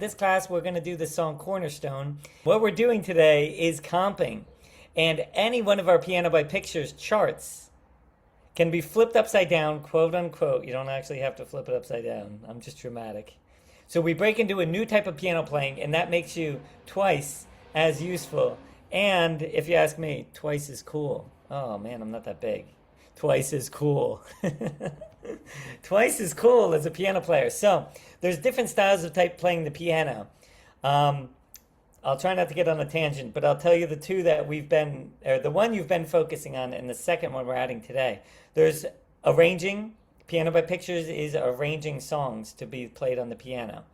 This class, we're going to do the song Cornerstone. What we're doing today is comping. And any one of our Piano by Pictures charts can be flipped upside down, quote unquote. You don't actually have to flip it upside down. I'm just dramatic. So we break into a new type of piano playing, and that makes you twice as useful. And if you ask me, twice as cool. Oh man, I'm not that big. Twice as cool. Twice as cool as a piano player. So there's different styles of type playing the piano. I'll try not to get on a tangent, but I'll tell you the two that the one you've been focusing on, and the second one we're adding today. There's arranging. Piano by Pictures is arranging songs to be played on the piano.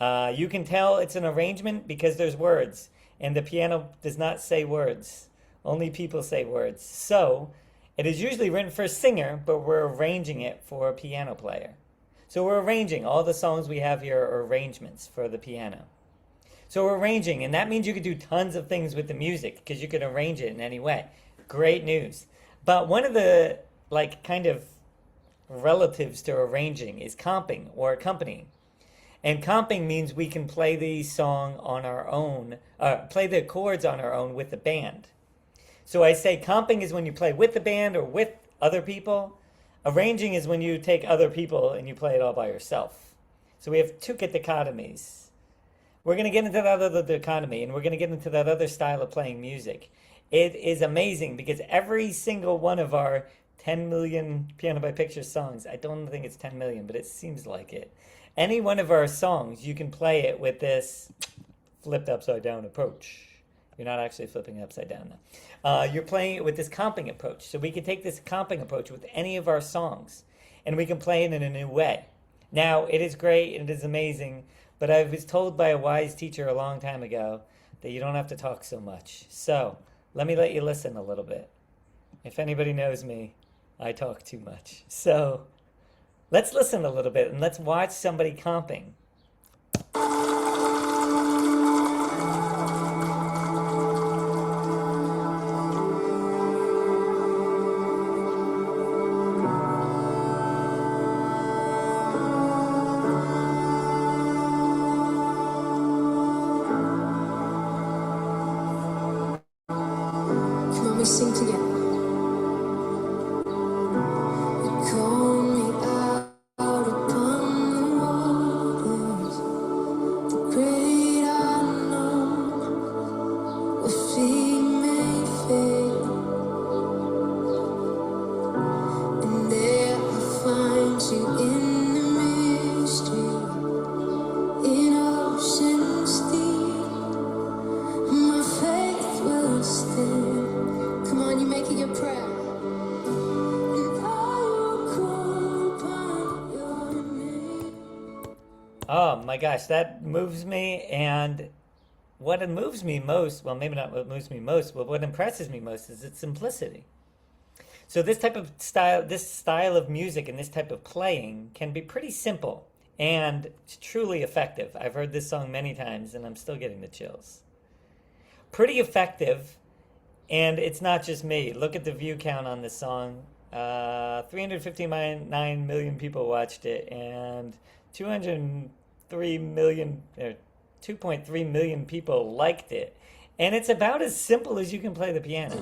You can tell it's an arrangement because there's words, and the piano does not say words. Only people say words. So it is usually written for a singer, but we're arranging it for a piano player. So we're arranging. All the songs we have here are arrangements for the piano. So we're arranging, and that means you could do tons of things with the music because you can arrange it in any way. Great news. But one of the kind of relatives to arranging is comping or accompanying. And comping means we can play the song on our own, play the chords on our own with the band. So I say comping is when you play with the band or with other people. Arranging is when you take other people and you play it all by yourself. So we have two dichotomies. We're going to get into that other dichotomy, and we're going to get into that other style of playing music. It is amazing because every single one of our 10 million Piano by Pictures songs, I don't think it's 10 million, but it seems like it. Any one of our songs, you can play it with this flipped upside down approach. You're not actually flipping it upside down now. You're playing it with this comping approach. So we can take this comping approach with any of our songs, and we can play it in a new way. Now, it is great and it is amazing, but I was told by a wise teacher a long time ago that you don't have to talk so much. So let me let you listen a little bit. If anybody knows me, I talk too much. So let's listen a little bit and let's watch somebody comping. We sing together. You call me out upon the waters, the great unknown, where feet may fail, and there I find you in the mystery, in oceans deep. My faith will stand. Come on, you make it your prayer. And I will call upon your name. Oh my gosh, that moves me. And what moves me most, well, maybe not what moves me most, but what impresses me most is its simplicity. So this style of music and this type of playing can be pretty simple and truly effective. I've heard this song many times and I'm still getting the chills. Pretty effective. And it's not just me. Look at the view count on this song. 359 million people watched it, and 2.3 million people liked it. And it's about as simple as you can play the piano.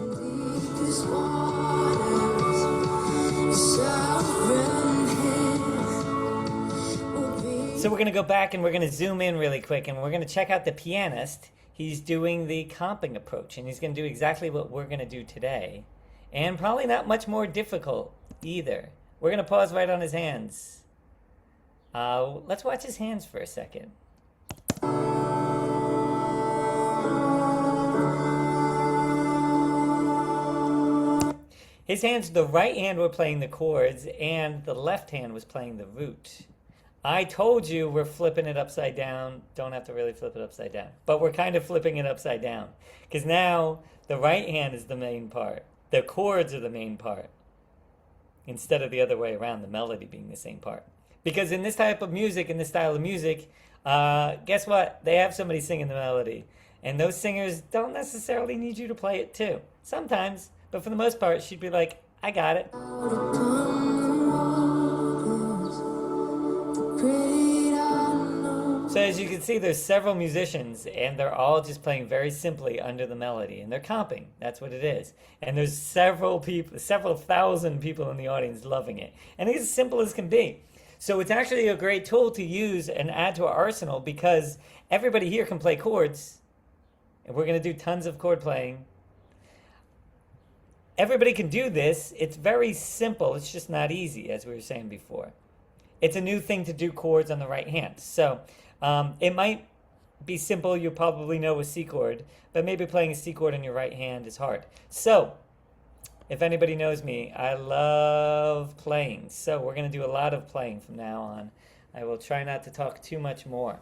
So we're going to go back and we're going to zoom in really quick, and we're going to check out the pianist. He's doing the comping approach, and he's going to do exactly what we're going to do today. And probably not much more difficult either. We're going to pause right on his hands. Let's watch his hands for a second. His hands, the right hand were playing the chords, and the left hand was playing the root. I told you we're flipping it upside down. Don't have to really flip it upside down. But we're kind of flipping it upside down. Because now the right hand is the main part. The chords are the main part. Instead of the other way around, the melody being the same part. Because in this type of music, in this style of music, guess what? They have somebody singing the melody. And those singers don't necessarily need you to play it too. Sometimes. But for the most part, she'd be like, I got it. So as you can see, there's several musicians, and they're all just playing very simply under the melody, and they're comping. That's what it is. And there's several people, several thousand people in the audience loving it. And it's as simple as can be. So it's actually a great tool to use and add to our arsenal because everybody here can play chords, and we're going to do tons of chord playing. Everybody can do this. It's very simple. It's just not easy, as we were saying before. It's a new thing to do chords on the right hand. So it might be simple. You probably know a C chord, but maybe playing a C chord on your right hand is hard. So if anybody knows me, I love playing. So we're going to do a lot of playing from now on. I will try not to talk too much more.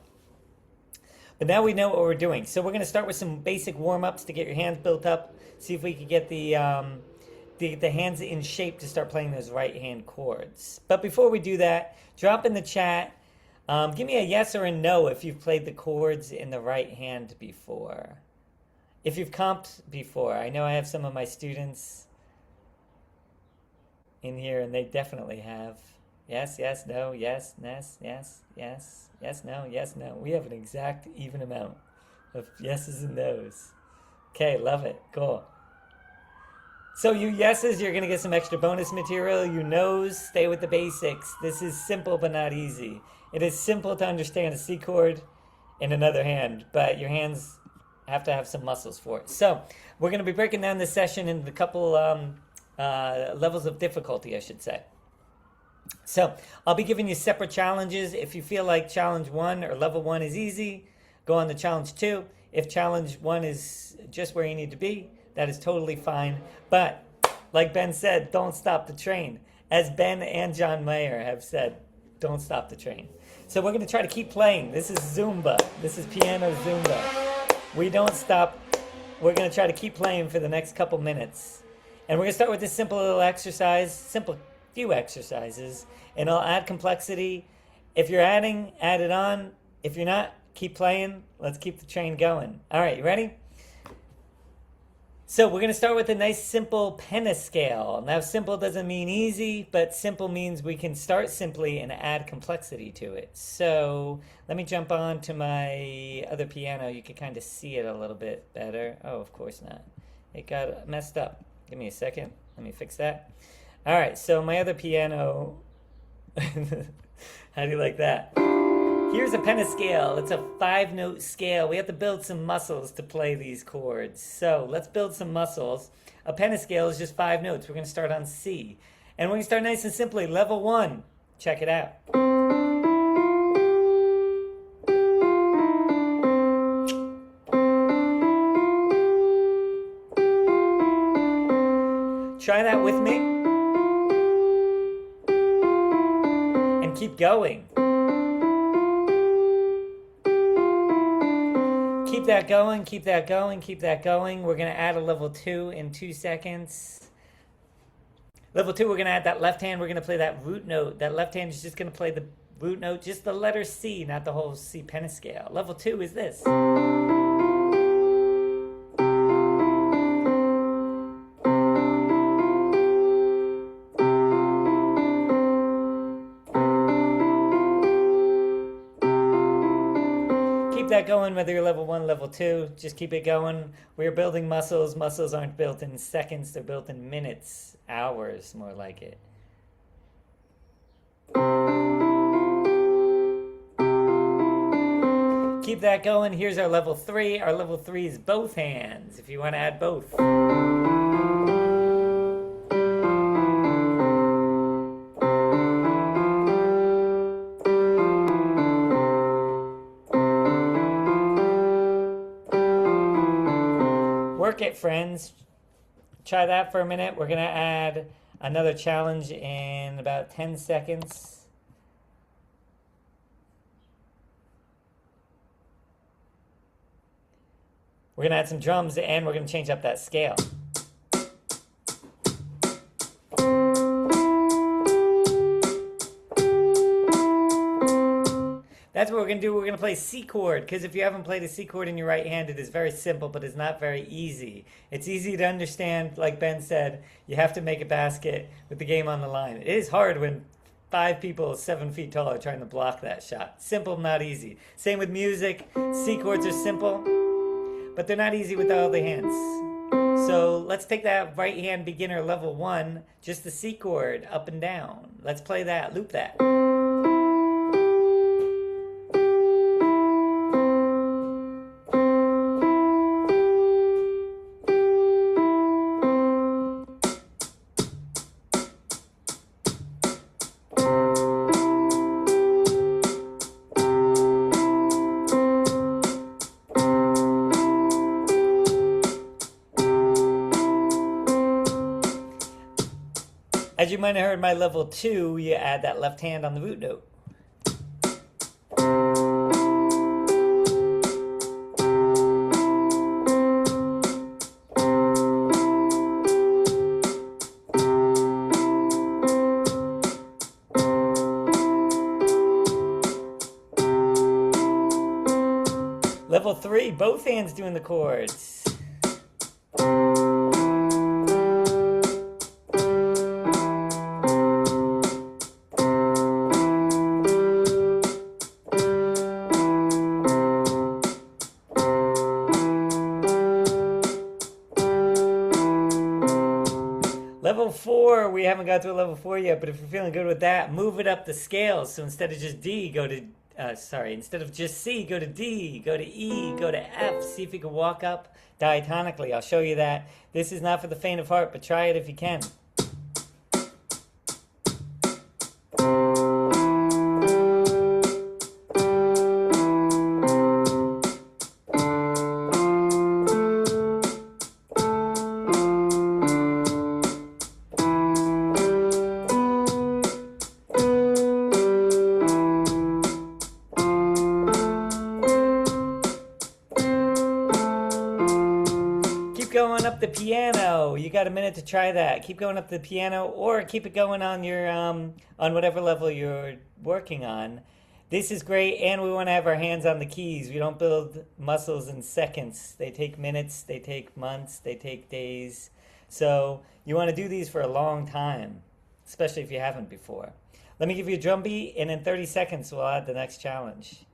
But now we know what we're doing. So we're going to start with some basic warm-ups to get your hands built up. See if we can get the hands in shape to start playing those right-hand chords. But before we do that, drop in the chat. Give me a yes or a no if you've played the chords in the right hand before. If you've comped before. I know I have some of my students in here, and they definitely have. Yes, yes, no, yes, yes, yes, yes, yes, no, yes, no. We have an exact even amount of yeses and nos. Okay, love it. Cool. So you yeses, you're going to get some extra bonus material. You nos, stay with the basics. This is simple but not easy. It is simple to understand a C chord in another hand, but your hands have to have some muscles for it. So we're going to be breaking down this session into a couple levels of difficulty, I should say. So I'll be giving you separate challenges. If you feel like challenge 1 or level 1 is easy, go on to challenge 2. If challenge 1 is just where you need to be, that is totally fine. But like Ben said, don't stop the train. As Ben and John Mayer have said, don't stop the train. So we're going to try to keep playing. This is Zumba. This is piano Zumba. We don't stop. We're going to try to keep playing for the next couple minutes. And we're going to start with this simple little exercise, simple few exercises, and I'll add complexity. If you're adding, add it on. If you're not, keep playing. Let's keep the train going. All right, you ready? So we're going to start with a nice simple Penta scale. Now simple doesn't mean easy, but simple means we can start simply and add complexity to it. So let me jump on to my other piano. You can kind of see it a little bit better. Oh, of course not. It got messed up. Give me a second. Let me fix that. All right, so my other piano, how do you like that? Here's a Penta scale. It's a 5-note scale. We have to build some muscles to play these chords. So let's build some muscles. A Penta scale is just 5 notes. We're going to start on C. And we're going to start nice and simply. Level 1. Check it out. Try that with me. And keep going. Keep that going, keep that going, keep that going. We're going to add a level 2 in 2 seconds. Level 2, we're going to add that left hand. We're going to play that root note. That left hand is just going to play the root note, just the letter C, not the whole C Penta scale. Level 2 is this. That going, whether you're level 1, level 2, just keep it going. We're building muscles. Muscles aren't built in seconds, they're built in minutes, hours, more like it. Keep that going. Here's our level 3. Our level 3 is both hands, if you want to add both. Work it, friends. Try that for a minute. We're going to add another challenge in about 10 seconds. We're going to add some drums and we're going to change up that scale. That's what we're going to do. We're going to play C chord, because if you haven't played a C chord in your right hand, it is very simple, but it's not very easy. It's easy to understand, like Ben said, you have to make a basket with the game on the line. It is hard when 5 people 7 feet tall are trying to block that shot. Simple, not easy. Same with music. C chords are simple, but they're not easy with all the hands. So let's take that right hand beginner level 1, just the C chord up and down. Let's play that, loop that. As you might have heard my level 2, you add that left hand on the root note. Level 3, both hands doing the chords. Level 4, we haven't got to a level 4 yet, but if you're feeling good with that, move it up the scales. So instead of just D, go to, instead of just C, go to D, go to E, go to F. See if you can walk up diatonically. I'll show you that. This is not for the faint of heart, but try it if you can. Going up the piano. You got a minute to try that. Keep going up the piano, or keep it going on your on whatever level you're working on. This is great, and we want to have our hands on the keys. We don't build muscles in seconds. They take minutes, they take months, they take days. So you want to do these for a long time, especially if you haven't before. Let me give you a drum beat, and in 30 seconds we'll add the next challenge.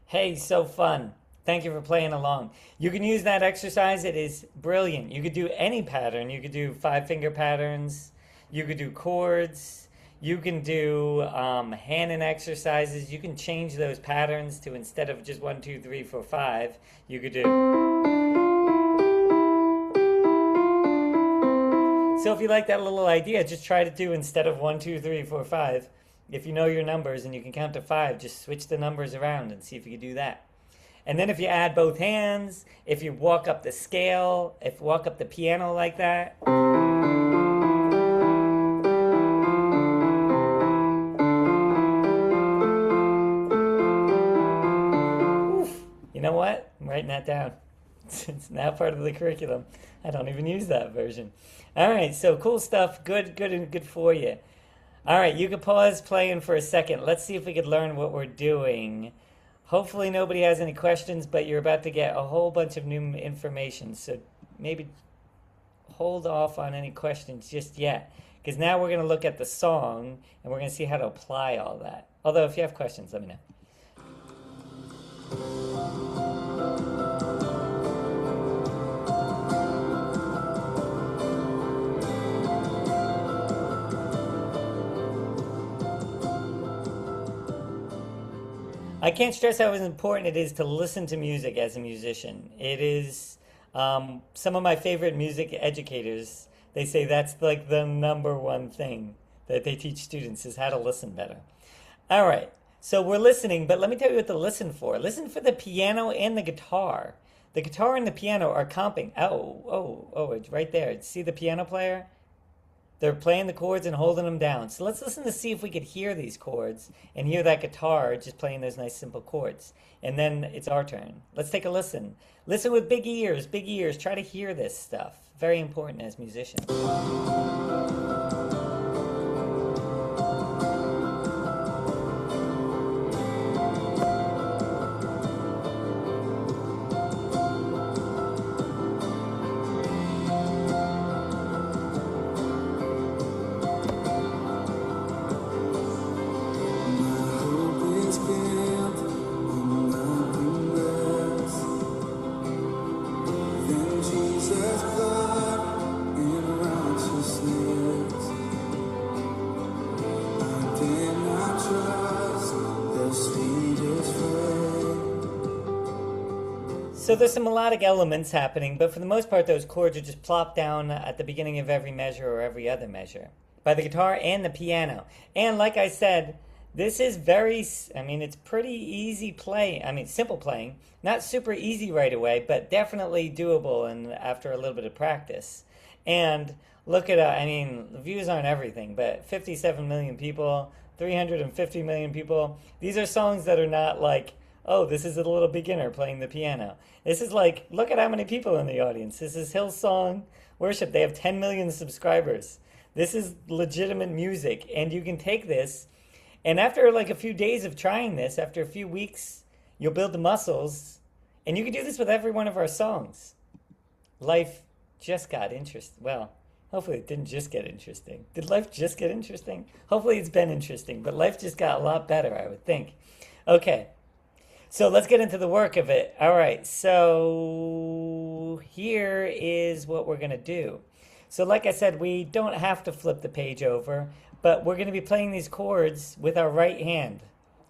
Hey, so fun. Thank you for playing along. You can use that exercise. It is brilliant. You could do any pattern. You could do 5-finger patterns. You could do chords. You can do hand and exercises. You can change those patterns to, instead of just 1, 2, 3, 4, 5, you could do. So if you like that little idea, just try to do, instead of 1, 2, 3, 4, 5, if you know your numbers and you can count to 5, just switch the numbers around and see if you can do that. And then if you add both hands, if you walk up the scale, if you walk up the piano like that. Oof. You know what? I'm writing that down. It's now part of the curriculum. I don't even use that version. All right, so cool stuff. Good for you. All right, you can pause playing for a second. Let's see if we could learn what we're doing. Hopefully nobody has any questions, but you're about to get a whole bunch of new information. So maybe hold off on any questions just yet, because now we're going to look at the song and we're going to see how to apply all that. Although if you have questions, let me know. I can't stress how important it is to listen to music as a musician. It is some of my favorite music educators. They say that's like the #1 thing that they teach students is how to listen better. All right, so we're listening, but let me tell you what to listen for. Listen for the piano and the guitar. The guitar and the piano are comping. Oh, it's right there. See the piano player? They're playing the chords and holding them down. So let's listen to see if we could hear these chords and hear that guitar just playing those nice simple chords. And then it's our turn. Let's take a listen. Listen with big ears, big ears. Try to hear this stuff. Very important as musicians. So there's some melodic elements happening, but for the most part, those chords are just plopped down at the beginning of every measure or every other measure by the guitar and the piano. And like I said, this is it's pretty easy simple playing. Not super easy right away, but definitely doable and after a little bit of practice. And look at, the views aren't everything, but 57 million people, 350 million people. These are songs that are not like, oh, this is a little beginner playing the piano. This is like, look at how many people in the audience. This is Hillsong Worship. They have 10 million subscribers. This is legitimate music. And you can take this, and after like a few days of trying this, after a few weeks, you'll build the muscles. And you can do this with every one of our songs. Life just got interesting. Well, hopefully it didn't just get interesting. Did life just get interesting? Hopefully it's been interesting, but life just got a lot better, I would think. Okay. So let's get into the work of it. All right, so here is what we're going to do. So like I said, we don't have to flip the page over, but we're going to be playing these chords with our right hand.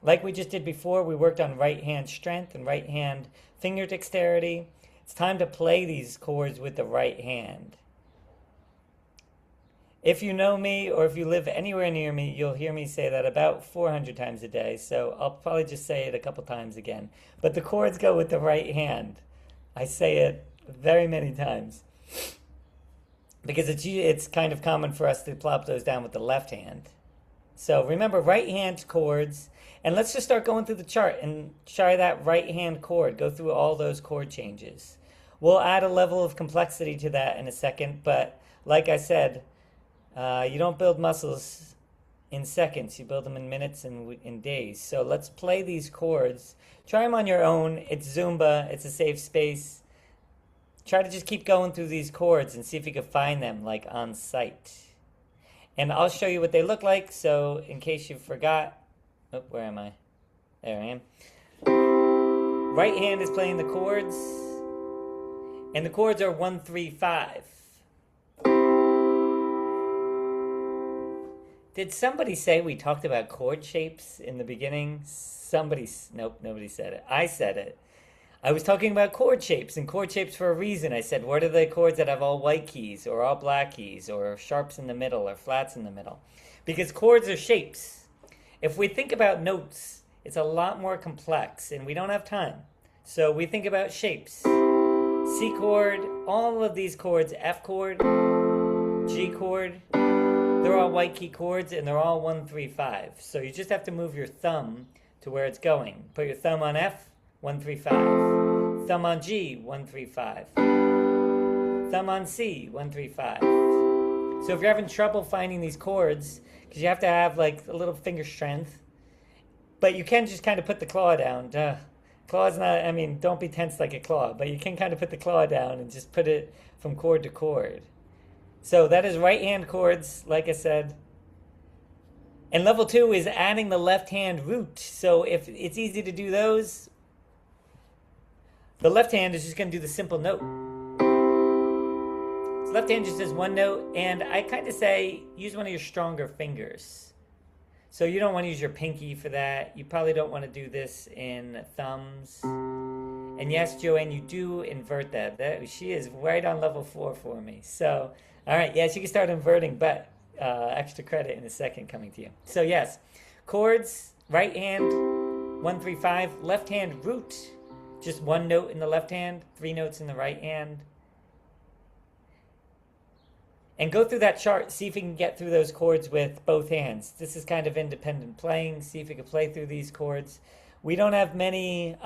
Like we just did before, we worked on right hand strength and right hand finger dexterity. It's time to play these chords with the right hand. If you know me or if you live anywhere near me, you'll hear me say that about 400 times a day. So I'll probably just say it a couple times again. But the chords go with the right hand. I say it very many times. Because it's kind of common for us to plop those down with the left hand. So remember, right hand chords. And let's just start going through the chart and try that right hand chord. Go through all those chord changes. We'll add a level of complexity to that in a second. But like I said, you don't build muscles in seconds. You build them in minutes and in days. So let's play these chords. Try them on your own. It's Zumba. It's a safe space. Try to just keep going through these chords and see if you can find them like on sight. And I'll show you what they look like. So in case you forgot. Oh, where am I? There I am. Right hand is playing the chords. And the chords are 1, 3, 5. Did somebody say we talked about chord shapes in the beginning? Nope, nobody said it. I said it. I was talking about chord shapes, and chord shapes for a reason. I said, what are the chords that have all white keys, or all black keys, or sharps in the middle, or flats in the middle? Because chords are shapes. If we think about notes, it's a lot more complex, and we don't have time. So we think about shapes. C chord, all of these chords, F chord, G chord, they're all white key chords, and they're all 1, 3, 5. So you just have to move your thumb to where it's going. Put your thumb on F, 1, 3, 5. Thumb on G, 1, 3, 5. Thumb on C, 1, 3, 5. So if you're having trouble finding these chords, because you have to have like a little finger strength, but you can just kind of put the claw down. Claw's not, don't be tense like a claw, but you can kind of put the claw down and just put it from chord to chord. So that is right hand chords, like I said. And level 2 is adding the left hand root. So if it's easy to do those, the left hand is just going to do the simple note. So left hand just does one note, and I kind of say use one of your stronger fingers. So you don't want to use your pinky for that. You probably don't want to do this in thumbs. And yes, Joanne, you do invert that. She is right on level 4 for me. So, all right, yes, you can start inverting, but extra credit in a second coming to you. So yes, chords, right hand, 1, 3, 5. Left hand root, just one note in the left hand, 3 notes in the right hand. And go through that chart, see if you can get through those chords with both hands. This is kind of independent playing. See if you can play through these chords. We don't have many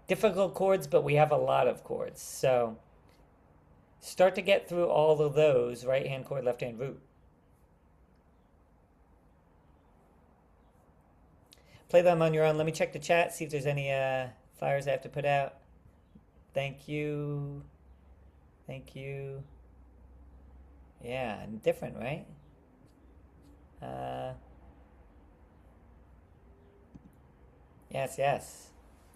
difficult chords, but we have a lot of chords. So start to get through all of those. Right hand chord, left hand root. Play them on your own. Let me check the chat, see if there's any fires I have to put out. Thank you. Thank you. Yeah, different, right? Yes.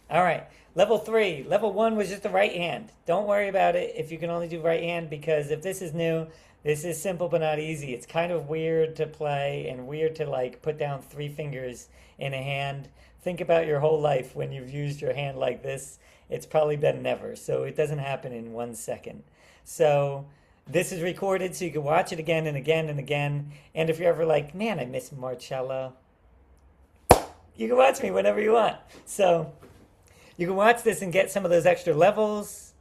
All right, level 3. Level 1 was just the right hand. Don't worry about it if you can only do right hand, because if this is new, this is simple but not easy. It's kind of weird to play and weird to like put down 3 fingers in a hand. Think about your whole life when you've used your hand like this. It's probably been never, so it doesn't happen in 1 second. So this is recorded so you can watch it again and again and again. And if you're ever like, man, I miss Marcello, you can watch me whenever you want. So you can watch this and get some of those extra levels.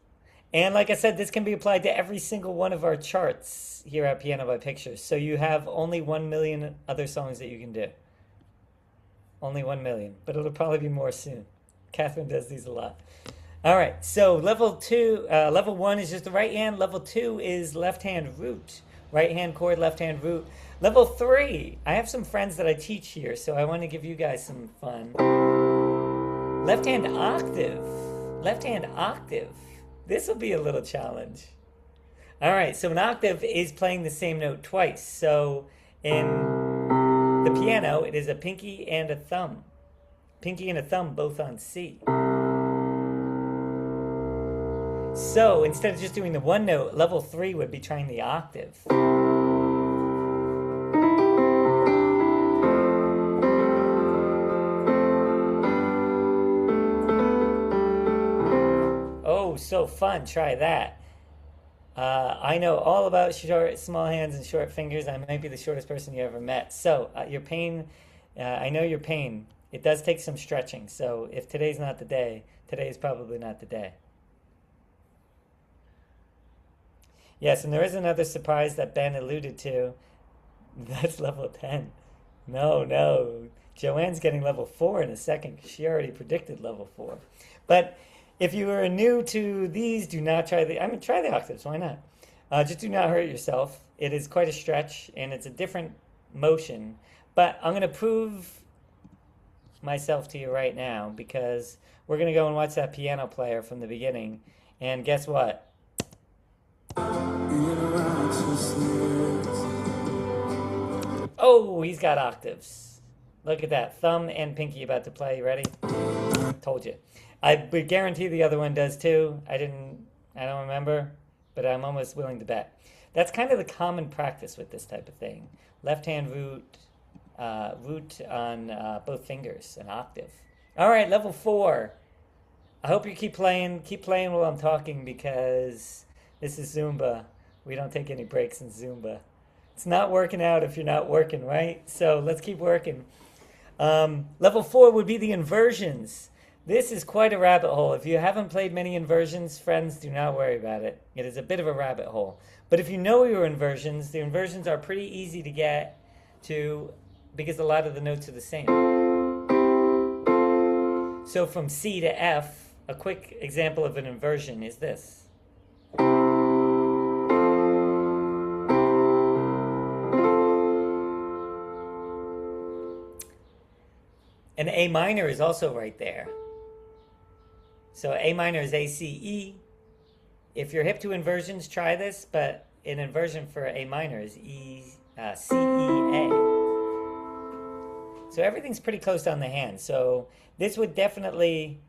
And like I said, this can be applied to every single one of our charts here at Piano by Pictures. So you have only 1 million other songs that you can do. Only 1 million, but it'll probably be more soon. Catherine does these a lot. All right, so level 1 is just the right hand. Level 2 is left hand root. Right hand chord, left hand root. Level 3, I have some friends that I teach here, so I want to give you guys some fun. Left hand octave. Left hand octave. This will be a little challenge. All right, so an octave is playing the same note twice. So in the piano, it is a pinky and a thumb. Pinky and a thumb both on C. So instead of just doing the one note, level 3 would be trying the octave. Oh, so fun. Try that. I know all about small hands and short fingers. I might be the shortest person you ever met. So your pain, I know your pain. It does take some stretching. So if today's not the day, today is probably not the day. Yes, and there is another surprise that Ben alluded to. That's level 10. No. Joanne's getting level 4 in a second. She already predicted level 4. But if you are new to these, do not try try the octaves. Why not? Just do not hurt yourself. It is quite a stretch, and it's a different motion. But I'm going to prove myself to you right now, because we're going to go and watch that piano player from the beginning. And guess what? Oh, he's got octaves. Look at that. Thumb and pinky about to play. You ready? Told you. I would guarantee the other one does too. I don't remember, but I'm almost willing to bet. That's kind of the common practice with this type of thing. Left hand root on both fingers, an octave. All right, level 4. I hope you keep playing. Keep playing while I'm talking, because this is Zumba. We don't take any breaks in Zumba. It's not working out if you're not working, right? So let's keep working. Level 4 would be the inversions. This is quite a rabbit hole. If you haven't played many inversions, friends, do not worry about it. It is a bit of a rabbit hole. But if you know your inversions, the inversions are pretty easy to get to, because a lot of the notes are the same. So from C to F, a quick example of an inversion is this. And A minor is also right there. So A minor is A, C, E. If you're hip to inversions, try this, but an inversion for A minor is E, C, E, A. So everything's pretty close on the hand. So this would definitely,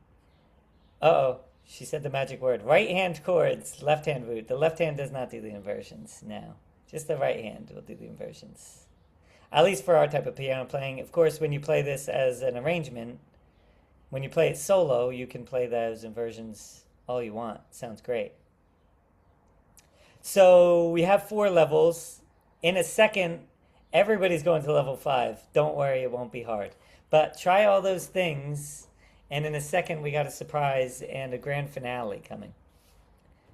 she said the magic word. Right hand chords, left hand root. The left hand does not do the inversions, no. Just the right hand will do the inversions. At least for our type of piano playing. Of course, when you play this as an arrangement, when you play it solo, you can play those inversions all you want. Sounds great. So we have 4 levels. In a second, everybody's going to level 5. Don't worry, it won't be hard. But try all those things, and in a second we got a surprise and a grand finale coming.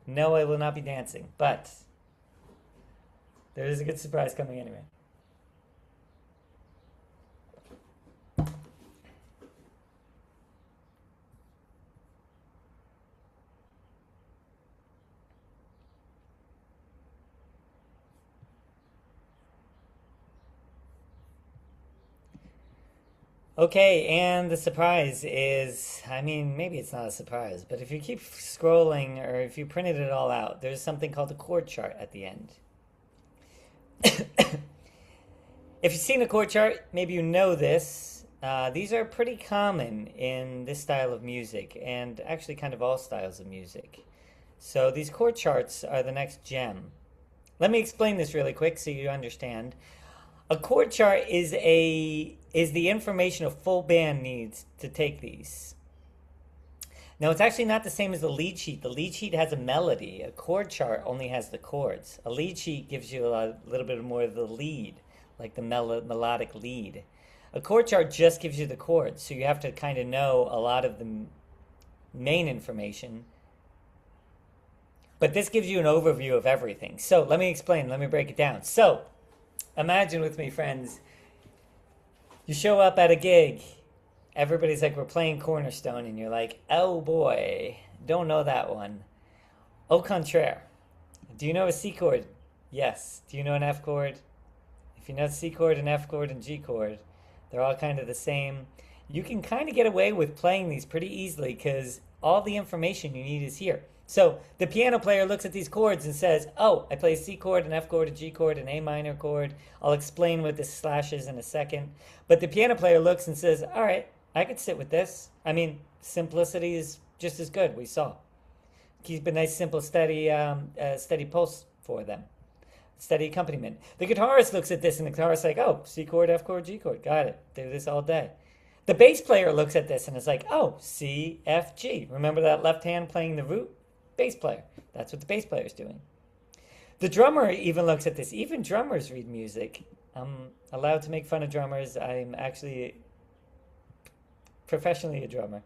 No, I will not be dancing, but There is a good surprise coming anyway. Okay, and the surprise is, I mean, maybe it's not a surprise, but if you keep scrolling or if you printed it all out, there's something called a chord chart at the end. If you've seen a chord chart, maybe you know this. These are pretty common in this style of music and actually kind of all styles of music. So these chord charts are the next gem. Let me explain this really quick so you understand. A chord chart is the information a full band needs to take these. Now, it's actually not the same as the lead sheet. The lead sheet has a melody. A chord chart only has the chords. A lead sheet gives you a little bit more of the lead, like the melodic lead. A chord chart just gives you the chords, so you have to kind of know a lot of the main information. But this gives you an overview of everything. So let me explain. Let me break it down. So imagine with me, friends, you show up at a gig. Everybody's like, we're playing Cornerstone, and you're like, oh boy, don't know that one. Au contraire. Do you know a C chord? Yes. Do you know an F chord? If you know C chord and F chord and G chord, they're all kind of the same. You can kind of get away with playing these pretty easily because all the information you need is here. So the piano player looks at these chords and says, oh, I play a C chord, an F chord, a G chord, an A minor chord. I'll explain what this slash is in a second. But the piano player looks and says, all right, I could sit with this. I mean, simplicity is just as good, we saw. Keep a nice, simple, steady pulse for them. Steady accompaniment. The guitarist looks at this and the guitarist's like, oh, C chord, F chord, G chord. Got it. Do this all day. The bass player looks at this and is like, oh, C, F, G. Remember that left hand playing the root? Bass player. That's what the bass player is doing. The drummer even looks at this. Even drummers read music. I'm allowed to make fun of drummers. I'm actually professionally a drummer.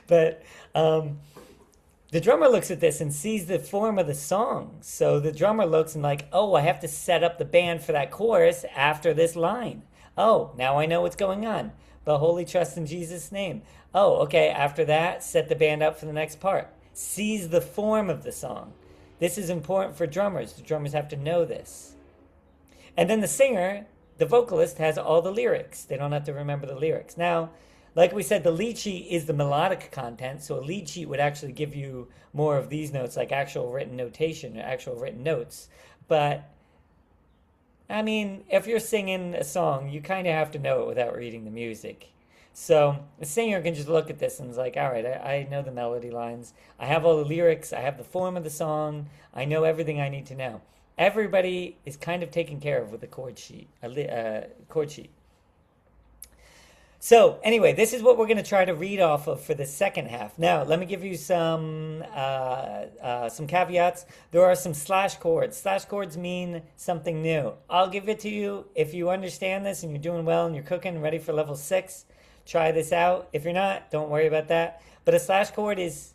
But the drummer looks at this and sees the form of the song. So the drummer looks and like, oh, I have to set up the band for that chorus after this line. Oh, now I know what's going on. But wholly trust in Jesus' name. Oh, okay, after that, set the band up for the next part. Sees the form of the song. This is important for drummers. The drummers have to know this. And then the singer, the vocalist, has all the lyrics. They don't have to remember the lyrics. Now, like we said, the lead sheet is the melodic content, so a lead sheet would actually give you more of these notes, like actual written notation or actual written notes. But, I mean, if you're singing a song, you kind of have to know it without reading the music. So the singer can just look at this and is like, all right, I know the melody lines. I have all the lyrics. I have the form of the song. I know everything I need to know. Everybody is kind of taken care of with a chord sheet. So anyway, this is what we're going to try to read off of for the second half. Now, let me give you some caveats. There are some slash chords. Slash chords mean something new. I'll give it to you. If you understand this and you're doing well and you're cooking and ready for level 6, try this out. If you're not, don't worry about that. But a slash chord is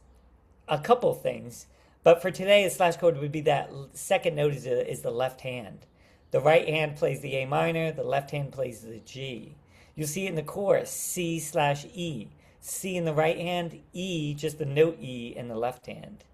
a couple things. But for today, a slash chord would be that second note is the left hand. The right hand plays the A minor. The left hand plays the G. You'll see it in the chorus, C/E. C in the right hand, E, just the note E in the left hand.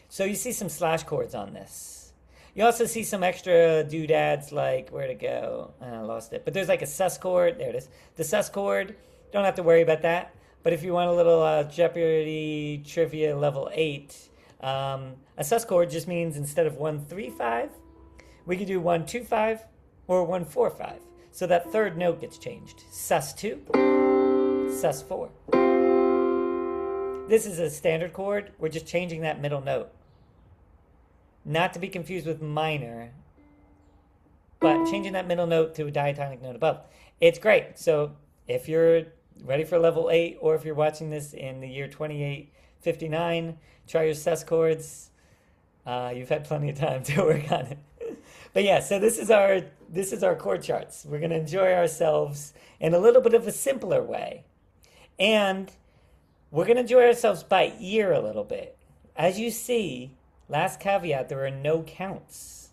So you see some slash chords on this. You also see some extra doodads like, where'd it go? I lost it. But there's like a sus chord. There it is. The sus chord, don't have to worry about that. But if you want a little Jeopardy trivia level 8, a sus chord just means instead of 1-3-5, we could do 1-2-5 or 1-4-5. So that third note gets changed. sus2, sus4. This is a standard chord. We're just changing that middle note. Not to be confused with minor, but changing that middle note to a diatonic note above. It's great. So if you're ready for level 8, or if you're watching this in the year 2859, try your sus chords. You've had plenty of time to work on it. But yeah, so this is our chord charts. We're going to enjoy ourselves in a little bit of a simpler way. And we're going to enjoy ourselves by ear a little bit. As you see, last caveat, there are no counts.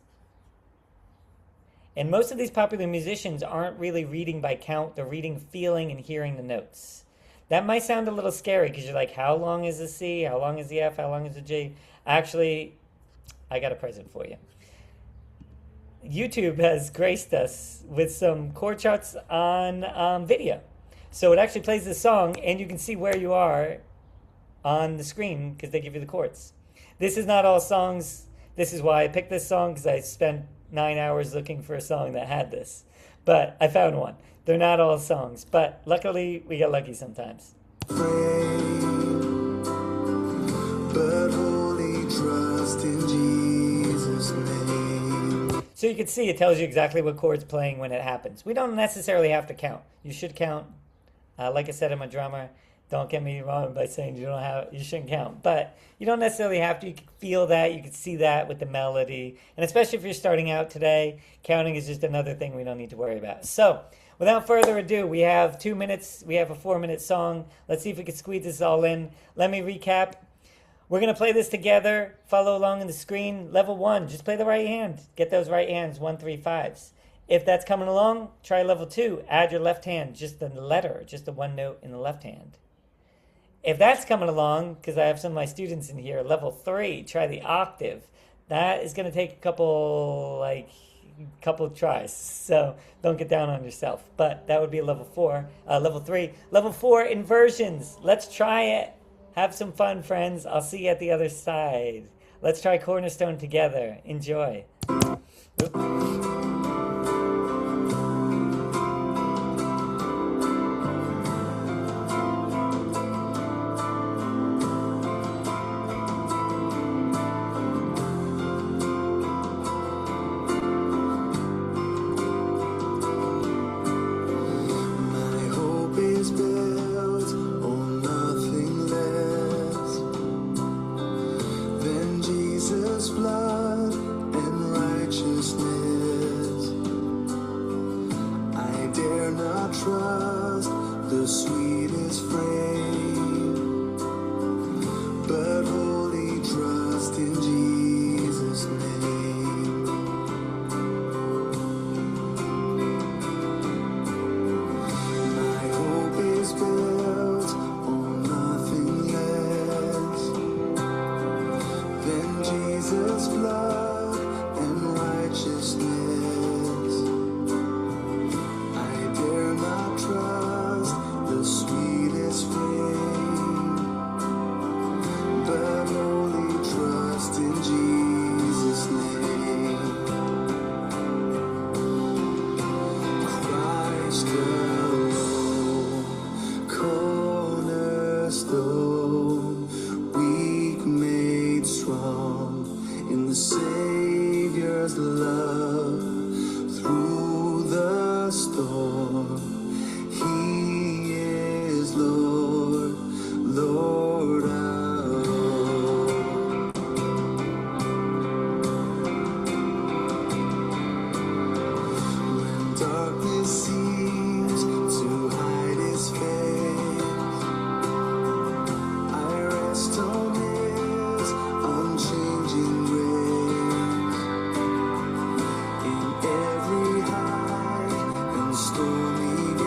And most of these popular musicians aren't really reading by count, they're reading feeling and hearing the notes. That might sound a little scary because you're like, how long is the C? How long is the F? How long is the G? Actually, I got a present for you. YouTube has graced us with some chord charts on video. So it actually plays the song and you can see where you are on the screen because they give you the chords. This is not all songs. This is why I picked this song, because I spent 9 hours looking for a song that had this. But I found one. They're not all songs, but luckily we get lucky sometimes. But only trust in Jesus' name. So you can see it tells you exactly what chord's playing when it happens. We don't necessarily have to count. You should count. Like I said, I'm a drummer. Don't get me wrong by saying you shouldn't count, but you don't necessarily have to. You can feel that, you can see that with the melody, and especially if you're starting out today, counting is just another thing we don't need to worry about. So, without further ado, we have 2 minutes. We have a 4-minute song. Let's see if we can squeeze this all in. Let me recap. We're gonna play this together. Follow along on the screen. Level 1, just play the right hand. Get those right hands, 1, 3, 5s. If that's coming along, try level 2. Add your left hand, just the letter, just the one note in the left hand. If that's coming along, because I have some of my students in here, level 3, try the octave. That is going to take a couple tries, so don't get down on yourself. But that would be level 4, level 3. Level 4, inversions. Let's try it. Have some fun, friends. I'll see you at the other side. Let's try Cornerstone together. Enjoy. Blood and righteousness. I dare not trust the sweetest frame, but wholly trust in Jesus' name. My hope is built on nothing less than Jesus' blood and righteousness. I dare not trust the sweetest frame, but only trust in Jesus' name. Christ alone, cornerstone, weak made strong in the Savior's love through the storm. He is Lord, Lord of all. When darkness seems to hide His face, I rest on His unchanging grace. In every high and stormy day,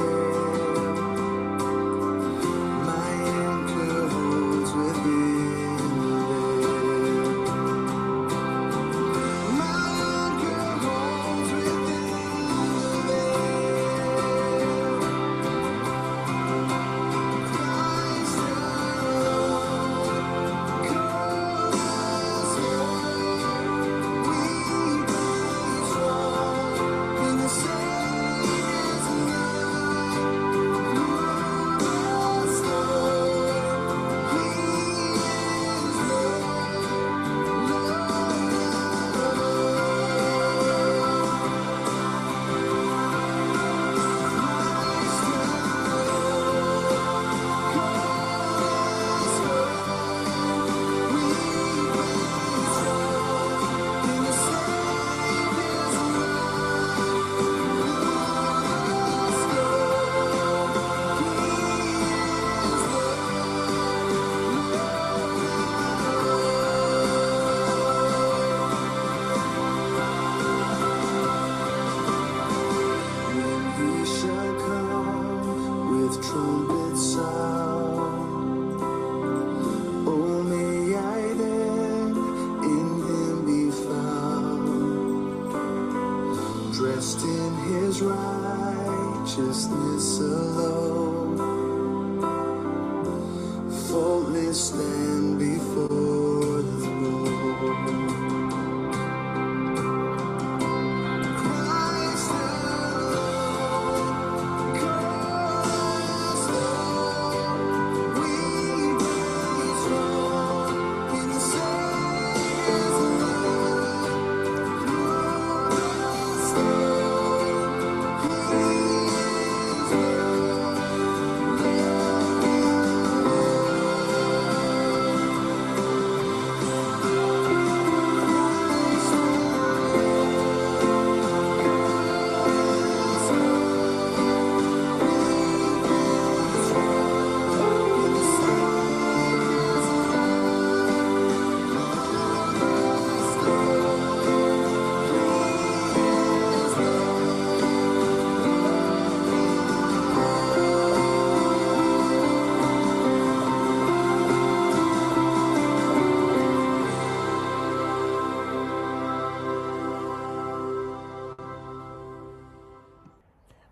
there's righteousness alone. Faultless stand before the throne. Christ alone, cornerstone, we praise Lord in the Savior's love. Cornerstone, He is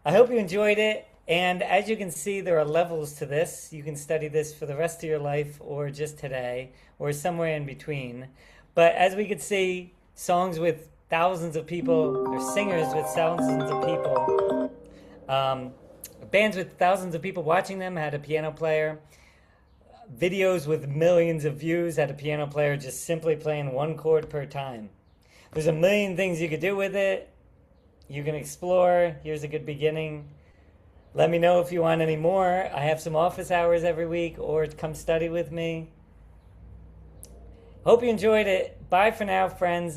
I hope you enjoyed it. And as you can see, there are levels to this. You can study this for the rest of your life or just today or somewhere in between. But as we could see, songs with thousands of people or singers with thousands of people, bands with thousands of people watching them had a piano player. Videos with millions of views had a piano player just simply playing one chord per time. There's a million things you could do with it. You can explore. Here's a good beginning. Let me know if you want any more. I have some office hours every week, or come study with me. Hope you enjoyed it. Bye for now, friends.